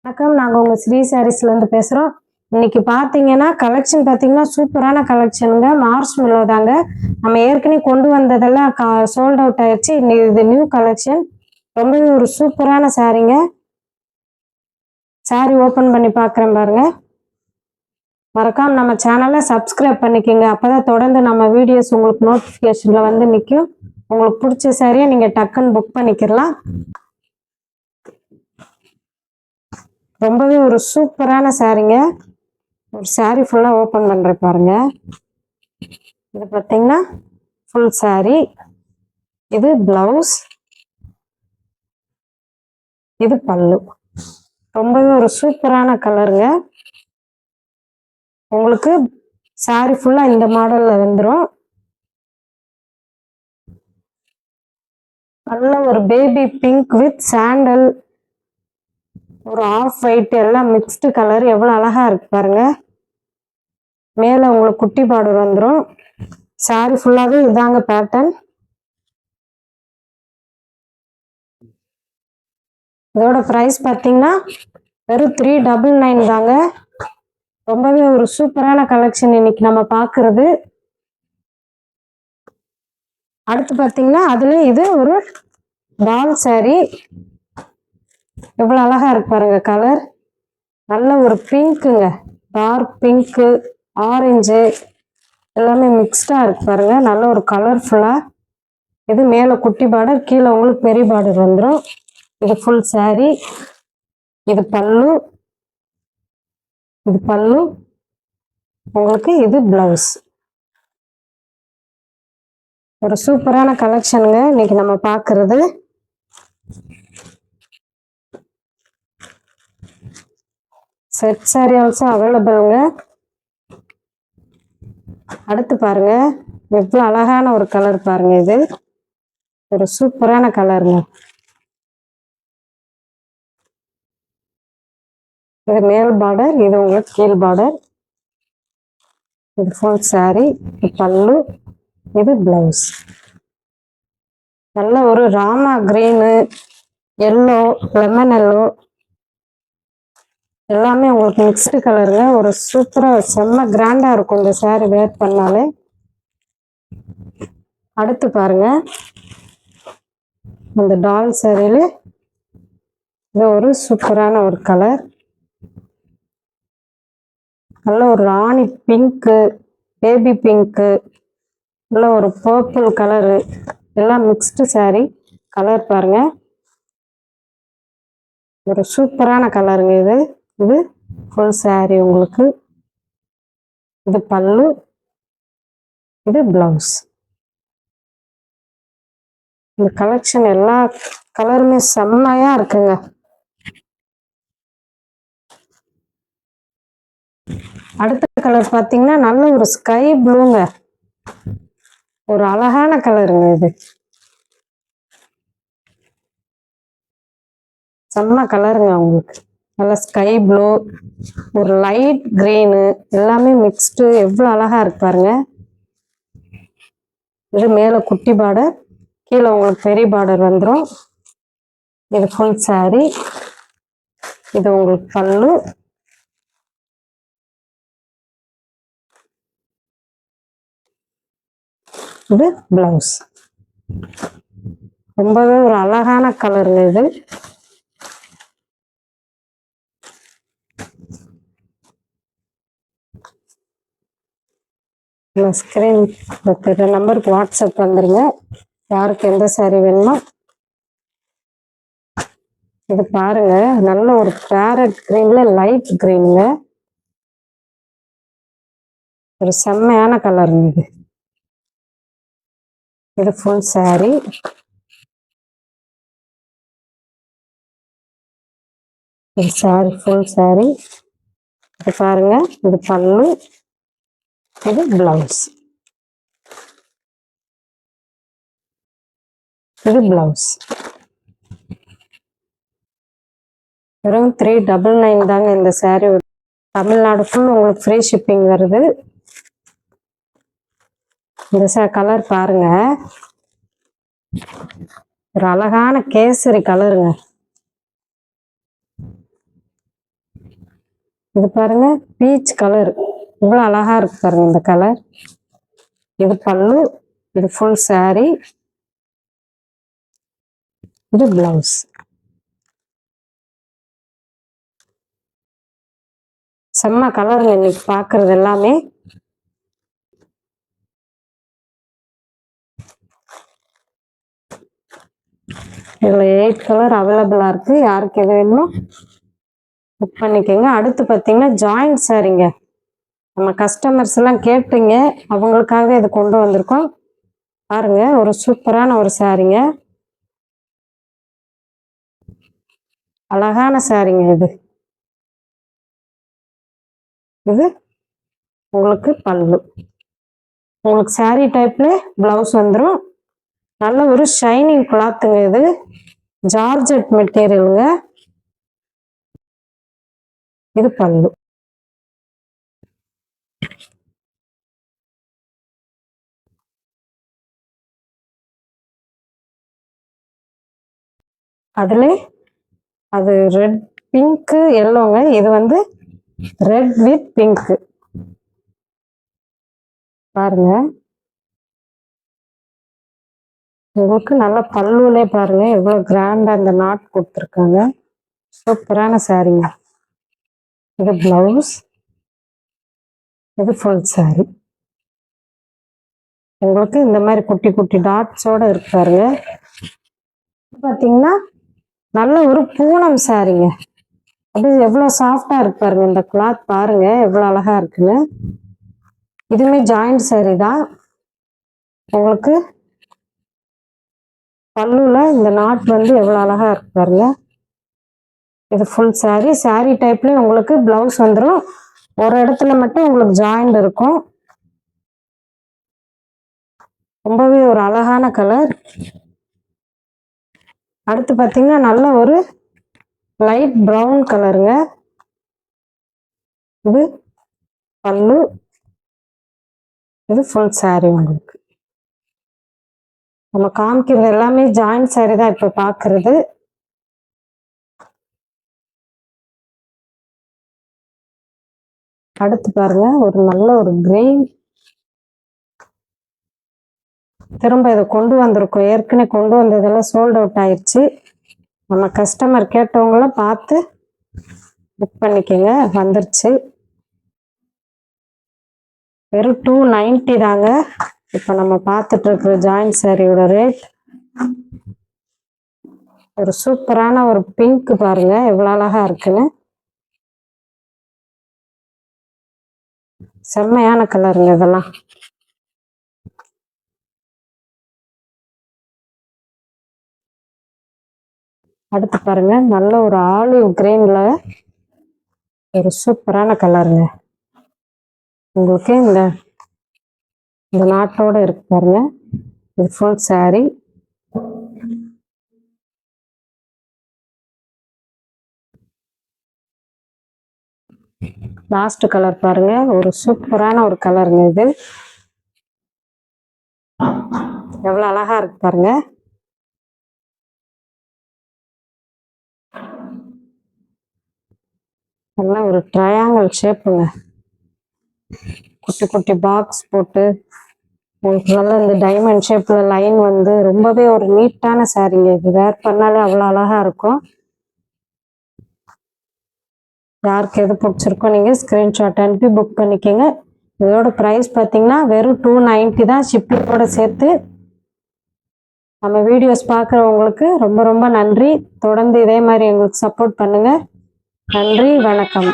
வணக்கம். நாங்கள் உங்கள் ஸ்ரீ சாரீஸ்லேருந்து பேசுகிறோம். இன்னைக்கு பார்த்தீங்கன்னா கலெக்ஷன் பார்த்தீங்கன்னா சூப்பரான கலெக்ஷனுங்க. மார்ச் மில்லோ தாங்க. நம்ம ஏற்கனவே கொண்டு வந்ததெல்லாம் சோல்ட் அவுட் ஆயிடுச்சு. இது நியூ கலெக்ஷன். ரொம்பவே ஒரு சூப்பரான சாரீங்க. சாரீ ஓப்பன் பண்ணி பார்க்குறேன் பாருங்க. மறக்காம நம்ம சேனலை சப்ஸ்கிரைப் பண்ணிக்கோங்க. அப்போதான் தொடர்ந்து நம்ம வீடியோஸ் உங்களுக்கு நோட்டிஃபிகேஷனில் வந்து நிற்கும். உங்களுக்கு பிடிச்ச சாரியை நீங்கள் டக்குன்னு புக் பண்ணிக்கிறலாம். ரொம்பவே ஒரு சூப்பரான சாரீங்க. ஒரு சாரீ ஃபுல்லாக ஓப்பன் பண்ணுறேன் பாருங்க. இது பார்த்தீங்கன்னா ஃபுல் சாரீ. இது பிளவுஸ், இது பல்லு. ரொம்பவே ஒரு சூப்பரான கலருங்க. உங்களுக்கு சாரீ ஃபுல்லாக இந்த மாடலில் வந்துடும். நல்ல ஒரு பேபி பிங்க் வித் சாண்டல், ஒரு ஆஃப் ஒயிட் எல்லாம் மிக்ஸ்டு கலர். எவ்வளோ அழகா இருக்கு பாருங்க. மேலே உங்களுக்கு குட்டி பார்டர் வந்துடும். சாரி ஃபுல்லாகவே இதாங்க பேட்டர்ன். இதோட ப்ரைஸ் பார்த்தீங்கன்னா வெறும் 399 தாங்க. ரொம்பவே ஒரு சூப்பரான கலெக்ஷன் இன்னைக்கு நம்ம பார்க்கறது. அடுத்து பார்த்தீங்கன்னா அதுல இது ஒரு டால் சாரி. எவ்வளோ அழகா இருக்கு பாருங்க கலர். நல்ல ஒரு பிங்க்குங்க, டார்க் பிங்க்கு, ஆரஞ்சு எல்லாமே மிக்ஸ்டா இருக்கு பாருங்க. நல்ல ஒரு கலர்ஃபுல்லா. இது மேலே குட்டி பார்டர், கீழே உங்களுக்கு பெரிய பார்டர் வந்துடும். இது ஃபுல் சாரி. இது பல்லு, இது பல்லு. உங்களுக்கு இது பிளவுஸ். ஒரு சூப்பரான கலெக்ஷனுங்க இன்னைக்கு நம்ம பார்க்கறது. செட் சாரி ஆல்சோ அவைலபிள்ங்க. அடுத்து பாருங்க, எவ்வளோ அழகான ஒரு கலர் பாருங்க. இது ஒரு சூப்பரான கலருங்க. இது மேல் பார்டர், இது உங்களுக்கு கீழ் பார்டர். இது ஃபுல் சாரி, இது பல்லு, இது பிளவுஸ். நல்ல ஒரு Rama green, yellow, lemon yellow எல்லாமே உங்களுக்கு மிக்ஸ்டு கலருங்க. ஒரு சூப்பரா செம்ம கிராண்டா இருக்கும் இந்த சாரி வேர் பண்ணாலே. அடுத்து பாருங்க, இந்த டால் சாரியில இது ஒரு சூப்பரான ஒரு கலர். நல்ல ஒரு ராணி பிங்க்கு, பேபி பிங்க்கு, நல்ல ஒரு பர்பிள் கலரு, எல்லாம் மிக்ஸ்டு சாரி. கலர் பாருங்க, ஒரு சூப்பரான கலருங்க இது. இது ஃபுல் சாரி உங்களுக்கு. இது பல்லு, இது பிளவுஸ். இந்த கலெக்ஷன் எல்லா கலருமே செம்மையா இருக்குங்க. அடுத்த கலர் பார்த்தீங்கன்னா நல்ல ஒரு ஸ்கை ப்ளூங்க. ஒரு அழகான கலருங்க இது. செம்ம கலருங்க உங்களுக்கு. நல்ல ஸ்கை ப்ளூ, ஒரு லைட் கிரீனு எல்லாமே மிக்ஸ்டு. எவ்வளோ அழகா இருக்கு பாருங்க. இது மேலே குட்டி பார்டர், கீழே உங்களுக்கு பெரிய பார்டர் வந்துடும். இது ஃபுல் சாரி. இது உங்களுக்கு பல்லு, இது பிளவுஸ். ரொம்பவே ஒரு அழகான கலருங்க இது. ஸ்கிரீன் இருக்கிற நம்பருக்கு வாட்ஸ்அப் வந்துருங்க. யாருக்கு எந்த சாரி வேணுமோ. இது பாருங்க, நல்ல ஒரு பேரட் கிரீன்ல லைட் கிரீனுங்க. ஒரு செம்மையான கலருங்க இது. இது ஃபுல் சாரி. இது சாரி ஃபுல் சாரி. இது பாருங்க, இது பல்லு, இது பிளவுஸ். இது பிளவுஸ். வெறும் 399 தாங்க இந்த சாரி. தமிழ்நாடு ஃபுல் உங்களுக்கு ஃப்ரீ ஷிப்பிங் வருது. இந்த கலர் பாருங்க, ஒரு அழகான கேசரி கலருங்க. இது பாருங்க பீச் கலர், இவ்வளோ அழகா இருக்கு பாருங்க இந்த கலர். இது பல்லு, இது ஃபுல் saree, இது பிளவுஸ். செம்ம கலருங்க இன்னைக்கு பார்க்கறது எல்லாமே. இதுல 8 கலர் அவைலபிளா இருக்கு. யாருக்கு எது வேணுமோ புக் பண்ணிக்கோங்க. அடுத்து பார்த்தீங்கன்னா ஜாயிண்ட் சாரீங்க. நம்ம கஸ்டமர்ஸ் எல்லாம் கேட்டீங்க, அவங்களுக்காக இது கொண்டு வந்திருக்கோம். பாருங்க ஒரு சூப்பரான ஒரு சாரீங்க, அழகான சாரீங்க. இது உங்களுக்கு பல்லு, உங்களுக்கு saree டைப்ல பிளவுஸ் வந்துடும். நல்ல ஒரு ஷைனிங் கிளாத்துங்க. இது ஜார்ஜெட் மெட்டீரியலுங்க. இது பல்லு. அதுல அது ரெட் பிங்க் எல்லோங்க. இது வந்து ரெட் வித் பிங்க். பாருங்க உங்களுக்கு நல்ல பல்லுலே பாருங்க எவ்வளவு கிராண்டா இந்த நாட் கொடுத்துருக்காங்க. சூப்பரான சாரீங்க. இது பிளவுஸ், இது ஃபுல் saree. உங்களுக்கு இந்த மாதிரி குட்டி குட்டி டாட்ஸோட இருக்கு பாருங்க. பார்த்தீங்கன்னா நல்ல ஒரு பூனம் சாரீங்க. அது எவ்வளோ சாஃப்டா இருக்கு பாருங்க. இந்த கிளாத் பாருங்க எவ்வளோ அழகா இருக்குன்னு. இதுவுமே ஜாயிண்ட் saree தான். உங்களுக்கு பல்லுல இந்த நாட் வந்து எவ்வளோ அழகா இருக்கு பாருங்க. இது ஃபுல் saree டைப்லேயே உங்களுக்கு பிளவுஸ் வந்துடும். ஒரு இடத்துல மட்டும் உங்களுக்கு ஜாயிண்ட் இருக்கும். ரொம்பவே ஒரு அழகான கலர். அடுத்து பார்த்தீங்கன்னா நல்ல ஒரு லைட் ப்ரௌன் கலருங்க. இது பல்லு, இது ஃபுல் saree. உங்களுக்கு நம்ம காமிக்கிறது எல்லாமே ஜாயிண்ட் saree தான் இப்போ பார்க்கறது. அடுத்து பாருங்க ஒரு நல்ல ஒரு கிரீன். திரும்ப இதை கொண்டு வந்திருக்கோம். ஏற்கனவே கொண்டு வந்ததெல்லாம் சோல்ட் அவுட் ஆயிடுச்சு. நம்ம கஸ்டமர் கேட்டவங்களாம் பார்த்து புக் பண்ணிக்கோங்க. வந்துருச்சு. வெறும் 290 தாங்க இப்போ நம்ம பார்த்துட்டு இருக்கிற ஜாயிண்ட் சாரியோட ரேட். ஒரு சூப்பரான ஒரு பிங்க் பாருங்க எவ்வளோ அழகா இருக்குன்னு. செம்மையான கலருங்க இதெல்லாம். அடுத்து பாருங்க நல்ல ஒரு ஆலிவ் கிரீன்ல ஒரு சூப்பரான கலருங்க. உங்களுக்கு இந்த நாட்டோட இருக்கு பாருங்க. இது ஃபுல் saree. லாஸ்ட் கலர் பாருங்க ஒரு சூப்பரான ஒரு கலருங்க. இது எவ்வளவு அழகா இருக்கு பாருங்க. நல்ல ஒரு ட்ரையாங்கிள் ஷேப்புங்க. குட்டி குட்டி பாக்ஸ் போட்டு உங்களுக்கு நல்ல இந்த டைமண்ட் ஷேப்ல லைன் வந்து ரொம்பவே ஒரு நீட்டான சாரீங்க. இது வேர் பண்ணாலே அவ்வளோ அழகா இருக்கும். யாருக்கு எது பிடிச்சிருக்கோ நீங்கள் ஸ்க்ரீன்ஷாட் அனுப்பி புக் பண்ணிக்கோங்க. இதோட ப்ரைஸ் பார்த்தீங்கன்னா வெறும் 290 தான் ஷிப்பிங்கோட சேர்த்து. நம்ம வீடியோஸ் பார்க்குறவங்களுக்கு ரொம்ப ரொம்ப நன்றி. தொடர்ந்து இதே மாதிரி எங்களுக்கு சப்போர்ட் பண்ணுங்கள். நன்றி, வணக்கம்.